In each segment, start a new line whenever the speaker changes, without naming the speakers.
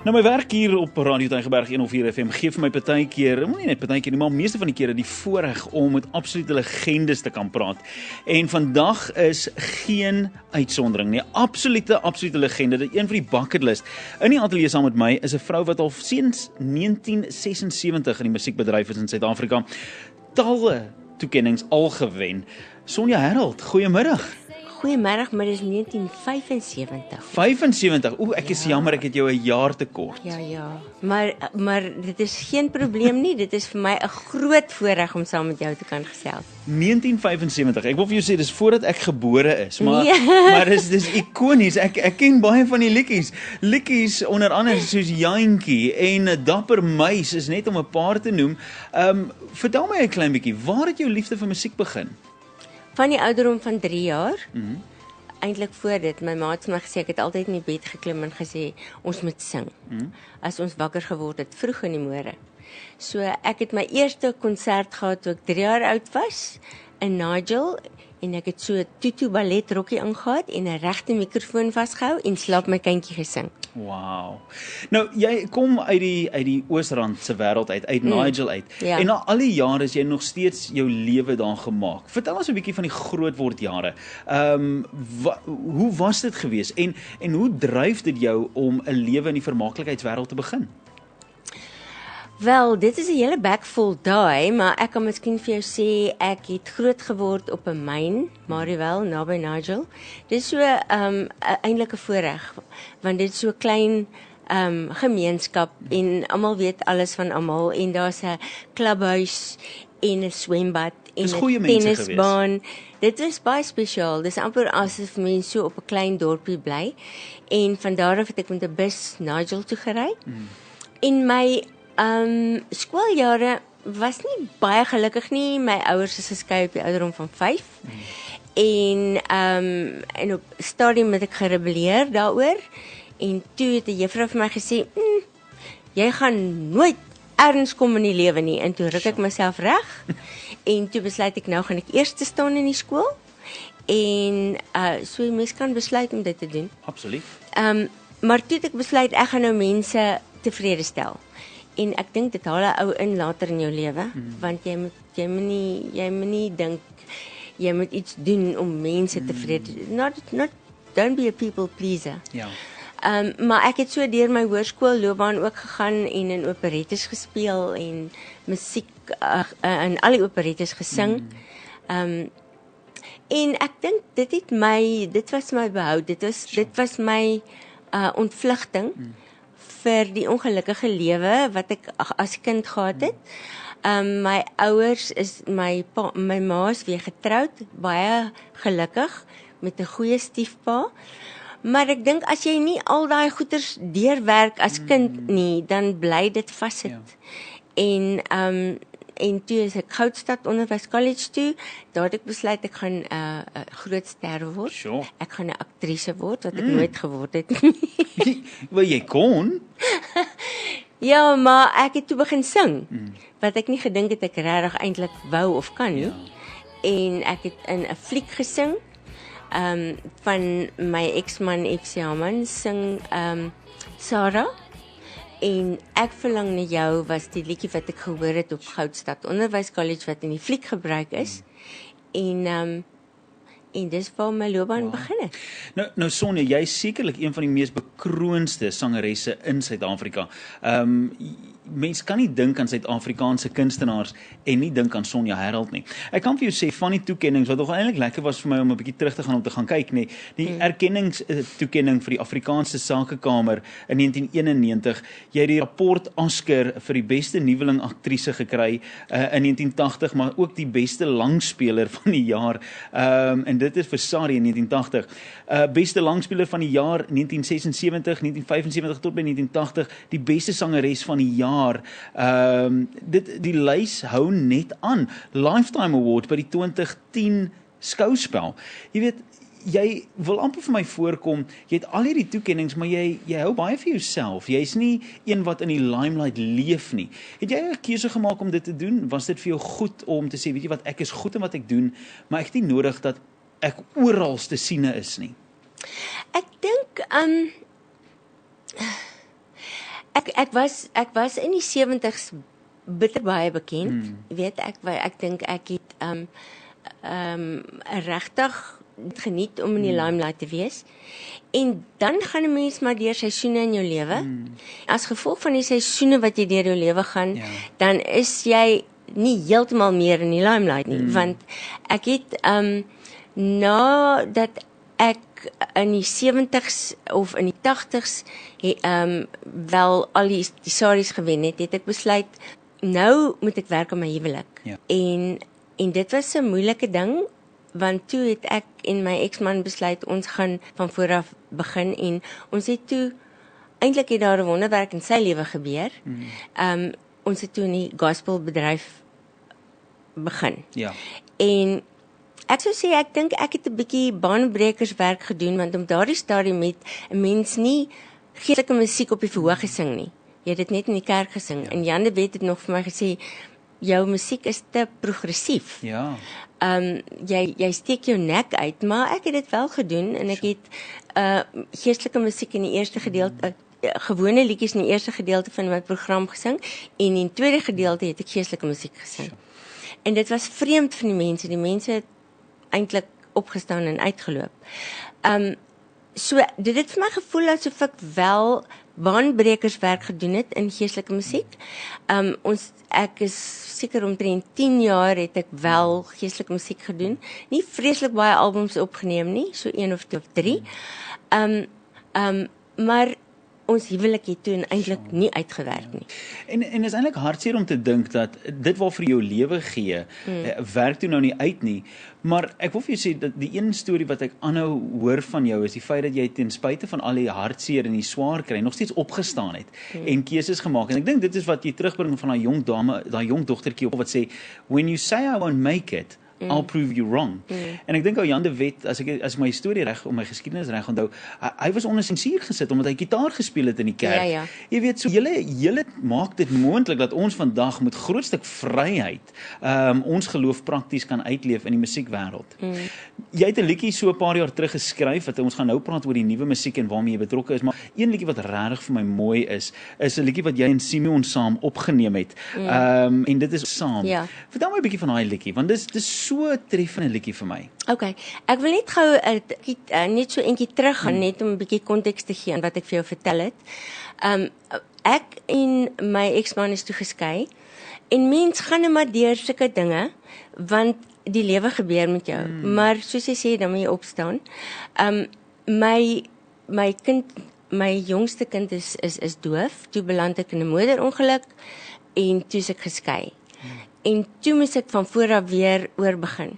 Nou my werk hier op Radio Tygerberg 104 FM gee vir my partykeer, nie net partykeer nie, maar meeste van die kere die voorreg om met absolute legendes te kan praat. En vandag is geen uitsondering nie. Absolute legende, dit een van die bucketlist. In die ateljee saam met my is 'n vrou wat al sinds 1976 in die musiekbedryf is in Suid-Afrika. Talle toekennings al gewen. Sonja Herald, goeiemiddag.
Goeiemiddag, maar dit is 1975.
75. Ek is jammer, ek het jou 'n jaar te kort.
Ja. Maar dit is geen probleem nie. Dit is vir my 'n groot voorreg om saam met jou te kan gesels.
1975. Ek wil vir jou sê dis voordat ek gebore is, maar
Ja.
maar dis ikonies. Ek ken baie van die liedjies. Liedjies onder andere soos Jantjie en Dapper Meis is net om 'n paar te noem. Vertel my 'n klein bietjie, waar het jou liefde vir musiek begin?
Van die ouderdom van 3 jaar. Eintlik voor dit, my ma het vir my gesê, ek het altyd in die bed geklim en gesê, ons moet sing. As ons wakker geword het, vroeg in die môre. So ek het my eerste konsert gehad toe ek 3 jaar oud was, in Nigel, en ek het so 'n tutu ballet rokkie aangehad en 'n regte mikrofoon vasgehou en slaap my kindjie gesing.
Wow. Nou, jy kom uit die Oosrand se wêreld uit Nigel uit.
Ja.
En na al die jare is jy nog steeds jou lewe daar gemaak. Vertel ons 'n bietjie van die grootword jare. Hoe was dit gewees en hoe dryf dit jou om 'n lewe in die vermaaklikheidswêreld te begin?
Wel, dit is 'n hele bek vol daai, maar ek kan miskien vir jou sê ek het groot geword op 'n myn, Mariewell, naby Nigel. Dit is so eintlik 'n voorreg, want dit is so 'n klein gemeenskap en almal weet alles van almal en daar's 'n klubhuis en 'n swembad en 'n tennisbaan. Dit is baie spesiaal. Dis amper asof mense so op 'n klein dorpie bly. En van daar af het ek met 'n bus Nigel toe gery. En my skooljare was nie baie gelukkig nie. My ouers is geskei op die ouderdom van 5. En op stadium het ek gerebelleer daaroor. En toe het 'n juffrou vir my gesê, jy gaan nooit ergens kom in die lewe nie. En toe ruk ek myself reg. En toe besluit ek nou gaan ek eerste staan in die skool. En so 'n mens kan besluit om dit te doen.
Absoluut.
Maar toe het ek besluit ek gaan nou mense tevrede stel. En ek dink dit haal 'n ou in later in jou lewe, want jy moet nie dink jy moet iets doen om mense tevrede. Don't be a people pleaser.
Ja.
Maar ek het so deur my hoërskoolloopbaan ook gegaan en in operettes gespeel en musiek in al die operettes gesing. En ek dink dit was my behoud. Dit was my ontvlugting vir die ongelukkige lewe wat ek as kind gehad het. My ouers my ma is weer getroud, baie gelukkig met 'n goeie stiefpa. Maar ek dink as jy nie al daai goeters deurwerk as kind nie, dan bly dit vassit. Ja. En toe is ek Goudstad Onderwys toe. Daar het ek besluit ek gaan 'n groot ster word.
Sure.
Ek gaan 'n aktrise word wat ek nooit geword het nie.
Wel jy kon.
Ja, maar ek het toe begin sing. Wat ek nie gedink het ek regtig eintlik wou of kan nie. En ek het in 'n fliek gesing. Van my eksman FC Haman sing Sarah. En ek verlang na jou was die liedjie wat ek gehoor het op Goudstad Onderwys wat in die fliek gebruik is. En dis waar my loopbaan begin het.
Nou Sonja, jy is sekerlik een van die mees bekroonste sangeresse in Suid-Afrika. Mens kan nie dink aan Suid-Afrikaanse kunstenaars en nie dink aan Sonja Herald nie. Ek kan vir jou sê van die toekennings wat nog eintlik lekker was vir my om 'n bietjie terug te gaan om te gaan kyk, nee, die erkenningstoekenning vir die Afrikaanse Sakekamer in 1991. Jy het die rapport Oscar vir die beste nuweling aktrise gekry in 1980, maar ook die beste langspeler van die jaar. En dit is vir Sari in 1980. Beste langspeler van die jaar 1976, 1975 tot by 1980, die beste sangeres van die jaar. Die lys hou net aan. Lifetime Award by die 2010 skouspel. Jy weet, jy wil amper vir my voorkom, jy het al hierdie toekennings, maar jy hou baie vir jouself. Jy's nie een wat in die limelight leef nie. Het jy 'n keuse gemaak om dit te doen? Was dit vir jou goed om te sê, weet jy wat, ek is goed in wat ek doen, maar ek het nie nodig dat ek oral te siene is nie?
Ek dink Ek was in die 70's bitter baie bekend. Jy weet, ek dink ek het regtig geniet om in die limelight te wees. En dan gaan 'n mens maar deur seisoene in jou lewe. As gevolg van die seisoene wat jy deur jou lewe gaan, dan is jy nie heeltemal meer in die limelight nie, want ek het nadat ek in die 70's of in die 80's wel al die saries gewen het ek besluit nou moet ek werk aan my huwelik.
Ja.
En dit was 'n moeilike ding, want toe het ek en my eksman besluit ons gaan van voor af begin en ons het toe eintlik het daar 'n wonderwerk in sy lewe gebeur. Ons het toe in die gospelbedryf begin.
Ja.
En ek sou sê ek dink ek het 'n bietjie baanbrekerswerk gedoen, want op daardie stadium het 'n mens nie geestelike musiek op die verhoog gesing nie. Jy het dit net in die kerk gesing. En Jan de Wet het nog vir my gesê jou musiek is te progressief.
Ja.
Jy steek jou nek uit, maar ek het dit wel gedoen en ek het geestelike musiek in die eerste gedeelte gewone liedjies in die eerste gedeelte van my program gesing en in die tweede gedeelte het ek geestelike musiek gesing. En dit was vreemd van die mense het eintlik opgestaan en uitgeloop. So dit het vir my gevoel asof ek wel baanbrekerswerk gedoen het in geestelike musiek. Ek is seker omtrent 10 jaar het ek wel geestelike musiek gedoen. Nie vreeslik baie albums opgeneem nie, so 1 of 2 of 3. Maar ons huwelik het toe eintlik nie uitgewerk nie.
En is eintlik hartseer om te dink dat dit waarvoor jou lewe gee, werk toe nou nie uit nie. Maar ek wil vir jou sê dat die een storie wat ek aanhou hoor van jou is die feit dat jy ten spyte van al die hartseer en die swaar kry nog steeds opgestaan het en keuses gemaak. En ek dink dit is wat jy terugbring van daai jong dame, daai jong dogtertjie op wat sê when you say I won't make it, I'll prove you wrong. En ek dink ou Jan de Wet, as ek my storie reg om my geskiedenis reg onthou, hy was onder sensuur gesit omdat hy gitaar gespeel het in die kerk.
Ja.
Jy weet, so julle maak dit moontlik dat ons vandag met groot stuk vryheid ons geloof prakties kan uitleef in die musiekwêreld. Jy het 'n liedjie so 'n paar jaar terug geskryf, wat ons gaan nou praat oor die nuwe musiek en waarmee jy betrokke is, maar een liedjie wat regtig vir my mooi is 'n liedjie wat jy en Simeon saam opgeneem het. En dit is Saam.
Ja.
Vertel my 'n bietjie van daai liedjie, want dis so 'n treffende liedjie vir my.
Okay, ek wil net gou net so eentjie terug gaan, net om 'n bietjie konteks te gee aan wat ek vir jou vertel het. Ek en my eksman is toe geskei en mens gaan net maar deur sulke dinge, want die lewe gebeur met jou. Maar soos jy sê, dan moet jy opstaan. My jongste kind is doof. Toe beland ek in 'n motorongeluk en toe is ek geskei. En toe moes ek van voor af weer oorbegin.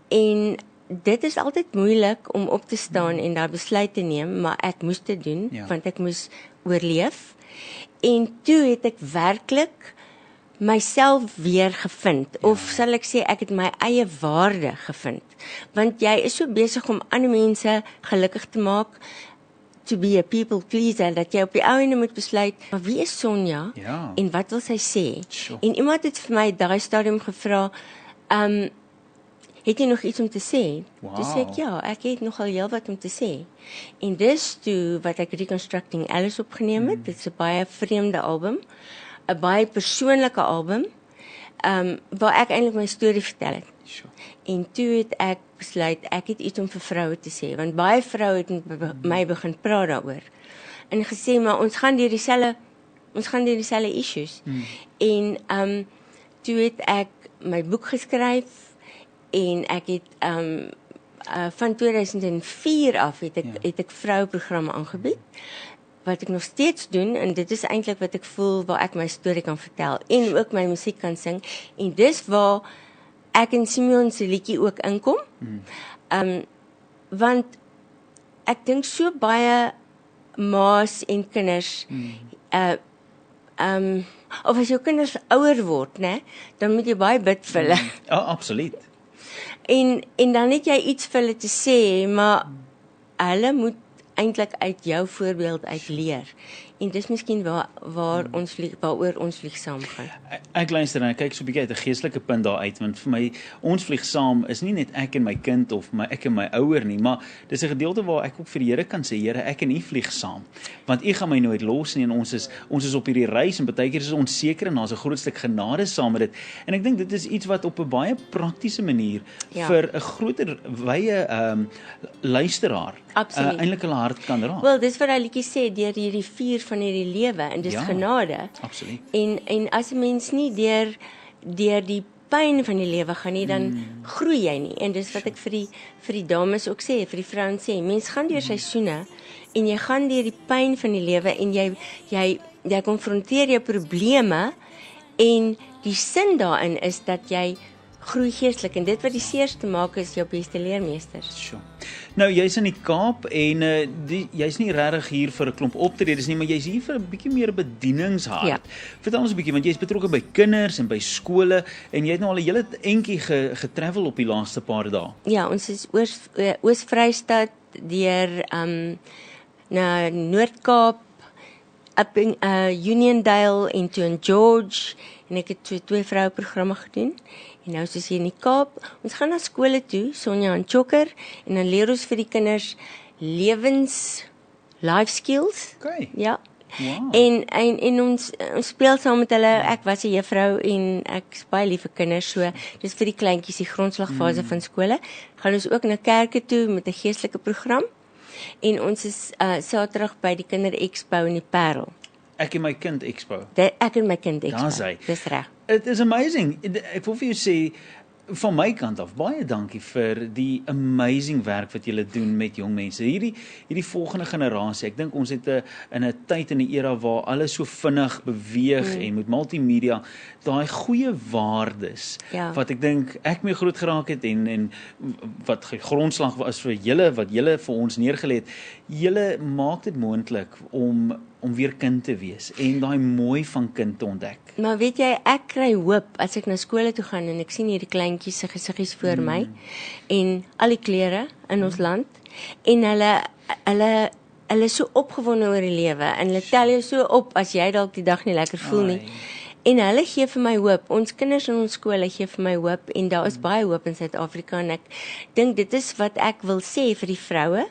En dit is altyd moeilik om op te staan en daar besluit te neem, maar ek moes dit doen, want ek moes oorleef. En toe het ek werklik myself weer gevind, of sal ek sê ek het my eie waarde gevind. Want jy is so besig om ander mense gelukkig te maak, to be a people pleaser, dat jy op die ou ende moet besluit, maar wie is Sonja?
Ja.
En wat wil sy sê?
Sure.
En iemand het vir my daai stadium gevra, het jy nog iets om te sê?
Wow.
Toe sê ek, ja, ek het nogal heel wat om te sê. En dis toe wat ek Reconstructing Alice opgeneem het. Dit is 'n baie vreemde album, 'n baie persoonlike album, waar ek eintlik my storie vertel het.
Sure.
En toe het ek besluit, ek het iets om vir vroue te sê, want baie vroue het met my begin praat daaroor. En gesê, maar ons gaan deur dieselfde issues. En toe het ek my boek geskryf en ek het van 2004 af het ek vroueprogramme aangebied, wat ek nog steeds doen, en dit is eintlik wat ek voel waar ek my storie kan vertel en ook my musiek kan sing, en dis waar ek en Simeon se liedjie ook inkom. Want ek dink so baie ma's en kinders of as jou kinders ouer word, né, dan moet jy baie bid vir hulle.
Ja, absoluut.
En dan het jy iets vir hulle te sê, maar hulle moet eintlik uit jou voorbeeld uit leer. En dis miskien waaroor ons vlieg saam gaan.
Ek luister en ek kyk so 'n bietjie uit 'n geestelike punt daar uit, want vir my, ons vlieg saam is nie net ek en my kind of ek en my ouer nie, maar dis 'n gedeelte waar ek ook vir die Here kan sê, Here, ek en U vlieg saam, want U gaan my nooit los nie, en ons is op hierdie reis, en baie keer is ons onseker, en daar's 'n groot stuk genade saam met dit, en ek dink dit is iets wat op 'n baie praktiese manier vir 'n groter, wye luisteraar eintlik hulle hart kan raak.
Wel, dis wat hy liedjie sê, deur hierdie vuur van hierdie lewe, en dis genade.
Absoluut.
En as 'n mens nie deur die pyn van die lewe gaan nie, dan groei jy nie. En dis wat ek vir die dames ook sê, vir die vrouens sê, mens gaan deur seisoene, en jy gaan deur die pyn van die lewe, en jy konfronteer jou probleme, en die sin daarin is dat jy groei geestelik, en dit wat die seerste maak is jou beste leermeesters.
Sure. Nou, jy's in die Kaap, en jy's nie regtig hier vir 'n klomp optredes nie, maar jy's hier vir 'n bietjie meer bedieningshart.
Ja.
Vertel ons 'n bietjie, want jy's betrokke by kinders en by skole, en jy het nou al 'n hele entjie getravel op die laaste paar dae.
Ja, ons is Oos-Vrystaat, deur na Noord-Kaap, up in Uniondale en toe in George, en ek het twee vroueprogramme gedoen. En nou is ons hier in die Kaap. Ons gaan na skole toe, Sonja en Chokker, en dan leer ons vir die kinders life skills.
Okay.
Ja.
Wow.
En ons speel saam met hulle. Ek was 'n juffrou en ek is baie lief vir kinders, so dis vir die kleintjies die grondslagfase van skole. Gaan ons ook na kerke toe met 'n geestelike program. En ons is Saterdag by die Kinder Expo in die Parel.
Ek en my kind Expo.
Ek en my kind Expo.
Daar's hy.
Dis reg.
It is amazing. Ek wil vir jou sê, van my kant af, baie dankie vir die amazing werk wat julle doen met jong mense. Hierdie volgende generasie, ek dink ons het in 'n tyd, in 'n era waar alles so vinnig beweeg en met multimedia, daai goeie waardes, wat ek dink ek mee groot geraak het, en wat grondslag was vir julle, wat julle vir ons neergelê het, julle maak dit moontlik om weer kind te wees, en daai mooi van kind te ontdek.
Maar weet jy, ek kry hoop as ek na skole toe gaan en ek sien hierdie kleintjies se gesiggies voor my en al die kleure in ons land, en hulle is so opgewonde oor die lewe, en hulle tel jou so op as jy dalk die dag nie lekker voel nie. En hulle gee vir my hoop. Ons kinders in ons skole gee vir my hoop, en daar is baie hoop in Suid-Afrika, en ek dink dit is wat ek wil sê vir die vroue.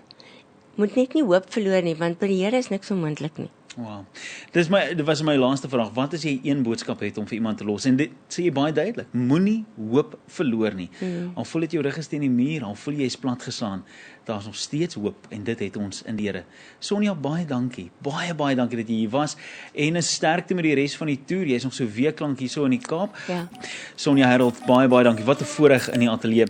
Moet net nie hoop verloor nie, want by die Here is niks onmoontlik nie.
Wow. Dit was my laaste vraag. Wat as jy een boodskap het om vir iemand te los? En dit sê jy baie duidelik. Moenie hoop verloor nie. Al voel dit jou rug is teen die muur, al voel jy is platgeslaan, daar's nog steeds hoop, en dit het ons in die Here. Sonja, baie dankie. Baie dankie dat jy hier was, en 'n sterkte met die res van die toer. Jy's nog so week lank hier so in die Kaap.
Ja.
Sonja Herold, baie dankie. Wat 'n voorreg in die ateljee.